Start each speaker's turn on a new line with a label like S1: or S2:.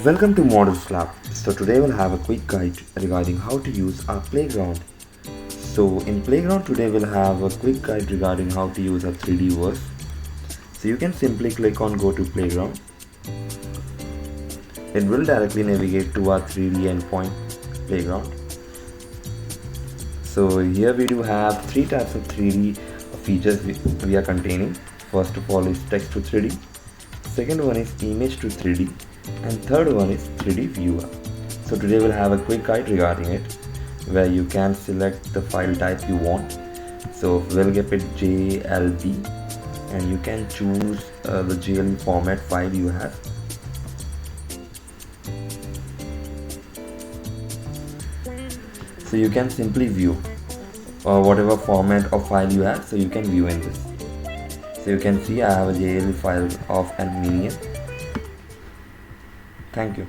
S1: Welcome to ModelsLab. So today we'll have a quick guide regarding how to use our playground. So in playground today we'll have a quick guide regarding how to use a 3D verse. So you can simply click on go to playground. It will directly navigate to our 3D endpoint playground. So here we do have three types of 3D features we are containing. First of all is text to 3D. Second one is image to 3D. And third one is 3D viewer. So today we'll have a quick guide regarding it where you can select the file type you want. So we'll give it JLB and you can choose the JLB format file you have. So you can simply view whatever format of file you have, so you can view in this. So you can see I have a JLB file of an minion. Thank you.